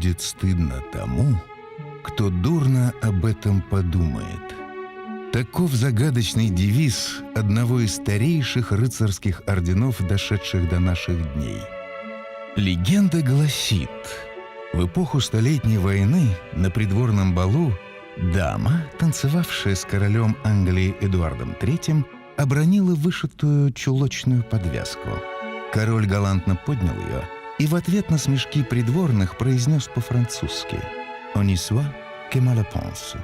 будет стыдно тому, кто дурно об этом подумает». Таков загадочный девиз одного из старейших рыцарских орденов, дошедших до наших дней. Легенда гласит, в эпоху Столетней войны на придворном балу дама, танцевавшая с королем Англии Эдуардом III, обронила вышитую чулочную подвязку. Король галантно поднял ее и в ответ на смешки придворных произнес по-французски «On y soit que mal pense».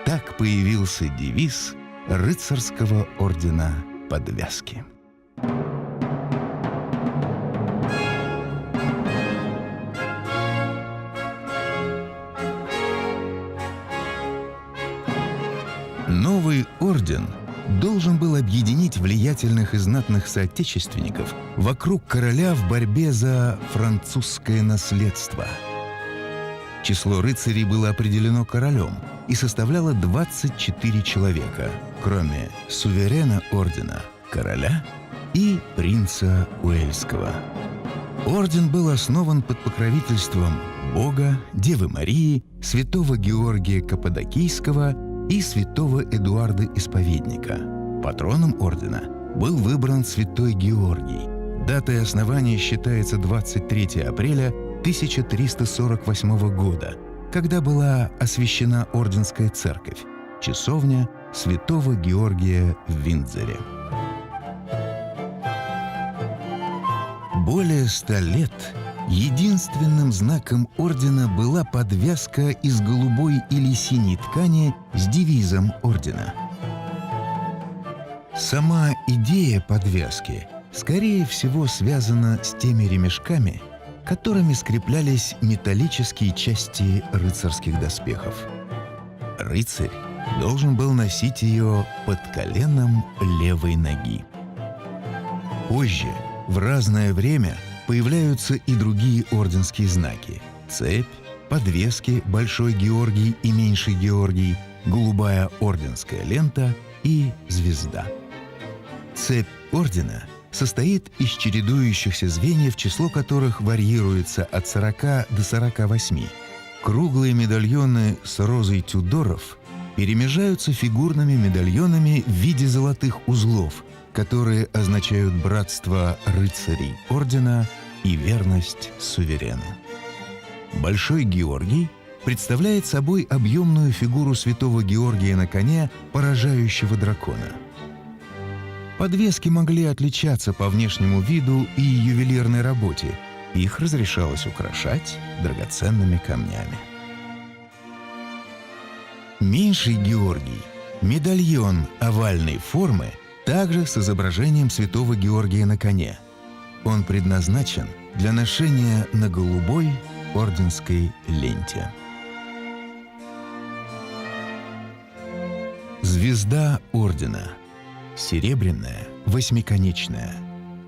Так появился девиз рыцарского ордена подвязки. Новый орден должен был объединить влиятельных и знатных соотечественников вокруг короля в борьбе за французское наследство. Число рыцарей было определено королем и составляло 24 человека, кроме суверена ордена, короля и принца Уэльского. Орден был основан под покровительством Бога, Девы Марии, святого Георгия Каппадокийского и святого Эдуарда Исповедника. Патроном ордена был выбран святой Георгий. Датой основания считается 23 апреля 1348 года, когда была освящена Орденская церковь, часовня святого Георгия в Виндзоре. Более 100 лет единственным знаком ордена была подвязка из голубой или синей ткани с девизом ордена. Сама идея подвязки, скорее всего, связана с теми ремешками, которыми скреплялись металлические части рыцарских доспехов. Рыцарь должен был носить ее под коленом левой ноги. Позже, в разное время, появляются и другие орденские знаки: цепь, подвески Большой Георгий и Меньший Георгий, голубая орденская лента и звезда. Цепь ордена состоит из чередующихся звеньев, число которых варьируется от 40 до 48. Круглые медальоны с розой Тюдоров перемежаются фигурными медальонами в виде золотых узлов, которые означают братство рыцарей ордена и верность суверену. Большой Георгий представляет собой объемную фигуру святого Георгия на коне, поражающего дракона. Подвески могли отличаться по внешнему виду и ювелирной работе. Их разрешалось украшать драгоценными камнями. Меньший Георгий – медальон овальной формы, также с изображением святого Георгия на коне. Он предназначен для ношения на голубой орденской ленте. Звезда ордена. Серебряная, восьмиконечная.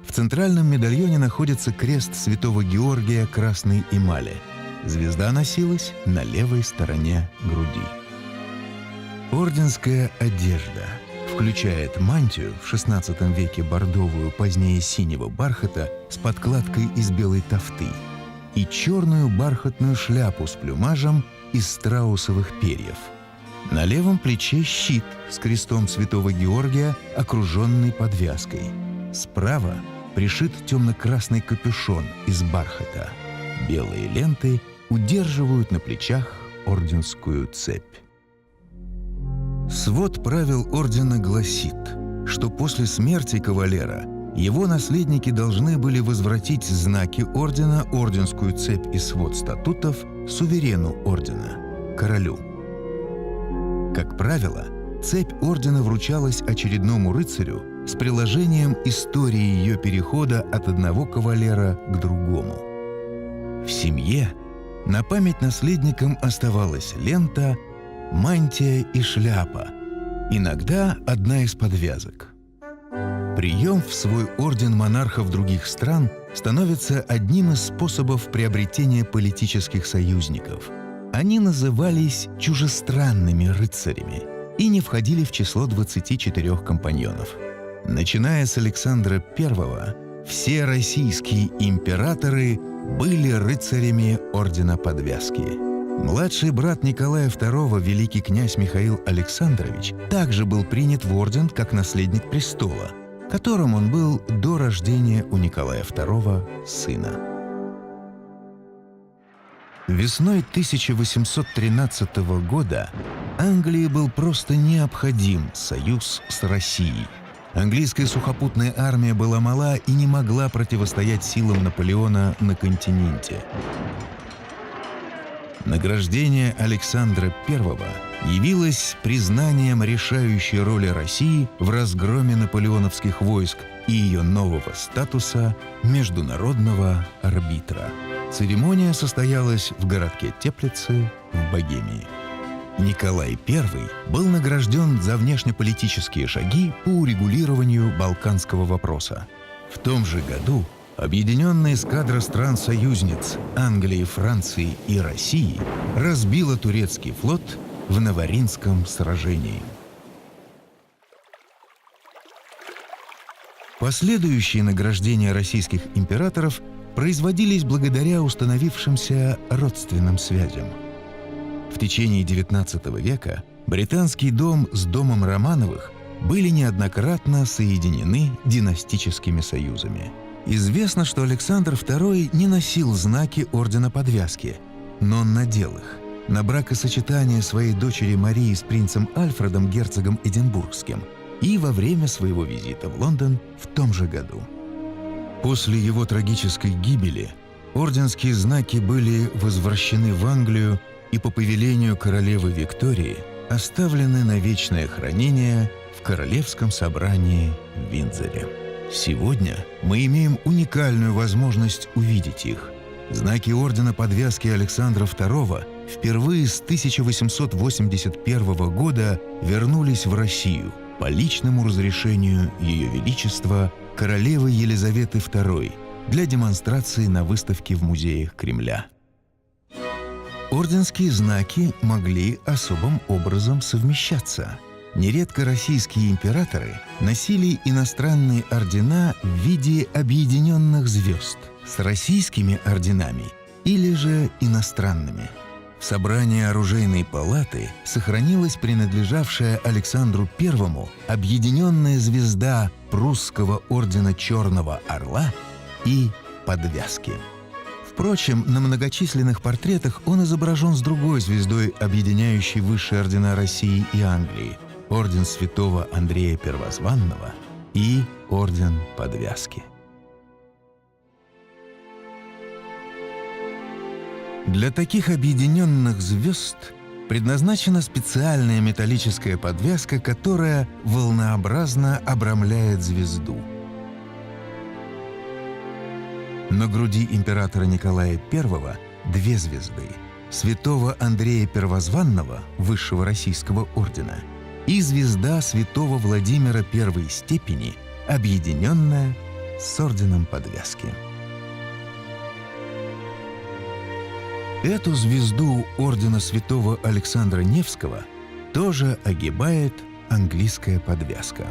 В центральном медальоне находится крест святого Георгия красной эмали. Звезда носилась на левой стороне груди. Орденская одежда включает мантию в XVI веке бордовую, позднее синего бархата с подкладкой из белой тафты и черную бархатную шляпу с плюмажем из страусовых перьев. На левом плече щит с крестом святого Георгия, окруженный подвязкой. Справа пришит темно-красный капюшон из бархата. Белые ленты удерживают на плечах орденскую цепь. Свод правил ордена гласит, что после смерти кавалера его наследники должны были возвратить знаки ордена, орденскую цепь и свод статутов суверену ордена, королю. Как правило, цепь ордена вручалась очередному рыцарю с приложением истории ее перехода от одного кавалера к другому. В семье на память наследникам оставалась лента, мантия и шляпа, иногда одна из подвязок. Прием в свой орден монархов других стран становится одним из способов приобретения политических союзников. Они назывались чужестранными рыцарями и не входили в число 24 компаньонов. Начиная с Александра I, все российские императоры были рыцарями ордена Подвязки. Младший брат Николая II, великий князь Михаил Александрович, также был принят в орден как наследник престола, которым он был до рождения у Николая II сына. Весной 1813 года Англии был просто необходим союз с Россией. Английская сухопутная армия была мала и не могла противостоять силам Наполеона на континенте. Награждение Александра I явилось признанием решающей роли России в разгроме наполеоновских войск и ее нового статуса международного арбитра. Церемония состоялась в городке Теплицы в Богемии. Николай I был награжден за внешнеполитические шаги по урегулированию балканского вопроса. В том же году объединенная эскадра стран-союзниц Англии, Франции и России разбила турецкий флот в Новоринском сражении. Последующие награждения российских императоров производились благодаря установившимся родственным связям. В течение XIX века британский дом с домом Романовых были неоднократно соединены династическими союзами. Известно, что Александр II не носил знаки ордена Подвязки, но он надел их на бракосочетание своей дочери Марии с принцем Альфредом, герцогом Эдинбургским, и во время своего визита в Лондон в том же году. После его трагической гибели орденские знаки были возвращены в Англию и по повелению королевы Виктории оставлены на вечное хранение в Королевском собрании в Виндзоре. Сегодня мы имеем уникальную возможность увидеть их. Знаки ордена Подвязки Александра II впервые с 1881 года вернулись в Россию по личному разрешению Ее Величества королевы Елизаветы II для демонстрации на выставке в музеях Кремля. Орденские знаки могли особым образом совмещаться. Нередко российские императоры носили иностранные ордена в виде объединенных звезд с российскими орденами или же иностранными. В собрании оружейной палаты сохранилась принадлежавшая Александру I объединенная звезда прусского ордена Черного Орла и Подвязки. Впрочем, на многочисленных портретах он изображен с другой звездой, объединяющей высшие ордена России и Англии – орден святого Андрея Первозванного и орден Подвязки. Для таких объединенных звезд предназначена специальная металлическая подвязка, которая волнообразно обрамляет звезду. На груди императора Николая I две звезды – святого Андрея Первозванного, высшего российского ордена, и звезда святого Владимира первой степени, объединенная с орденом Подвязки. Эту звезду ордена святого Александра Невского тоже огибает английская подвязка.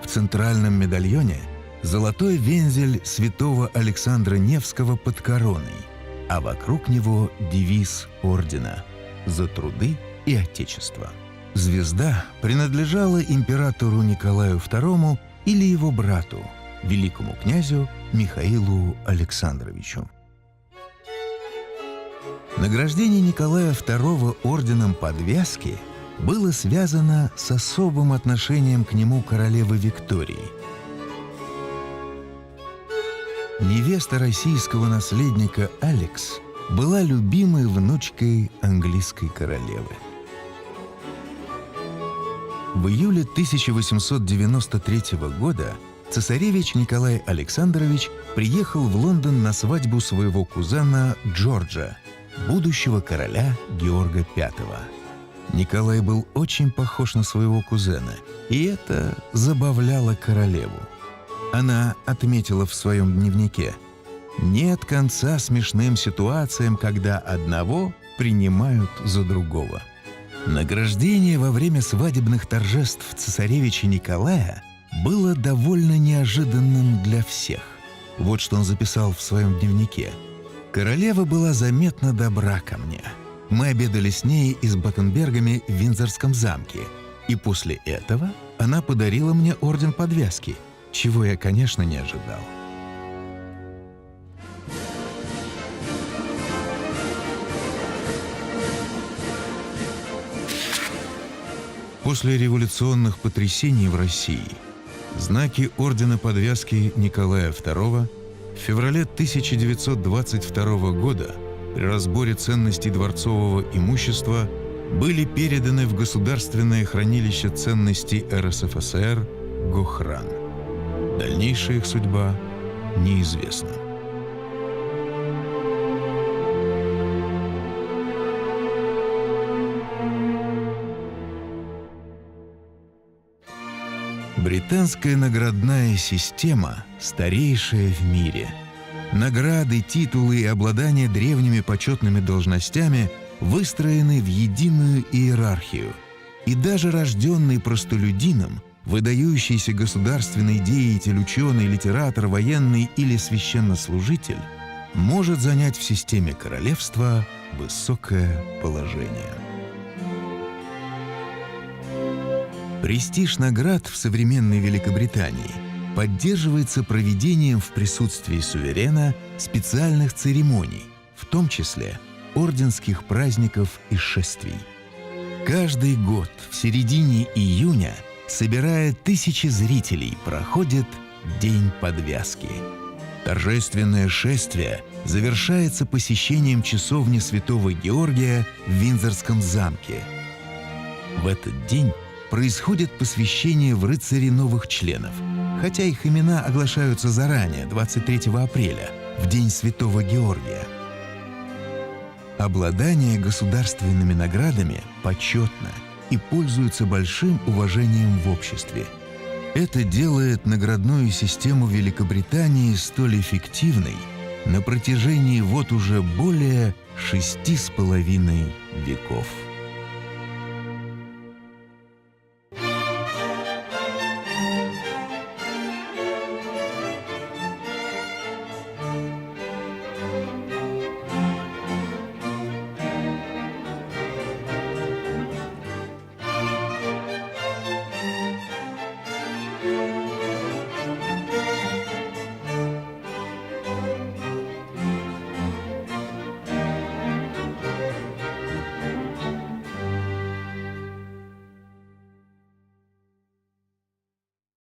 В центральном медальоне золотой вензель святого Александра Невского под короной, а вокруг него девиз ордена «За труды и Отечество». Звезда принадлежала императору Николаю II или его брату, великому князю Михаилу Александровичу. Награждение Николая II орденом Подвязки было связано с особым отношением к нему королевы Виктории. Невеста российского наследника Алекс была любимой внучкой английской королевы. В июле 1893 года цесаревич Николай Александрович приехал в Лондон на свадьбу своего кузена Джорджа, будущего короля Георга V. Николай был очень похож на своего кузена, и это забавляло королеву. Она отметила в своем дневнике: «Нет конца смешным ситуациям, когда одного принимают за другого». Награждение во время свадебных торжеств цесаревича Николая было довольно неожиданным для всех. Вот что он записал в своем дневнике. Королева была заметно добра ко мне. Мы обедали с ней и с Баттенбергами в Виндзорском замке, и после этого она подарила мне орден подвязки, чего я, конечно, не ожидал. После революционных потрясений в России знаки ордена подвязки Николая II в феврале 1922 года при разборе ценностей дворцового имущества были переданы в Государственное хранилище ценностей РСФСР Гохран. Дальнейшая их судьба неизвестна. Британская наградная система старейшая в мире. Награды, титулы и обладание древними почетными должностями выстроены в единую иерархию. И даже рожденный простолюдином, выдающийся государственный деятель, ученый, литератор, военный или священнослужитель может занять в системе королевства высокое положение. Престиж наград в современной Великобритании поддерживается проведением в присутствии суверена специальных церемоний, в том числе орденских праздников и шествий. Каждый год в середине июня, собирая тысячи зрителей, проходит День подвязки. Торжественное шествие завершается посещением часовни Святого Георгия в Виндзорском замке. В этот день происходит посвящение в рыцари новых членов, хотя их имена оглашаются заранее, 23 апреля, в День Святого Георгия. Обладание государственными наградами почетно и пользуется большим уважением в обществе. Это делает наградную систему Великобритании столь эффективной на протяжении вот уже более 6,5 веков.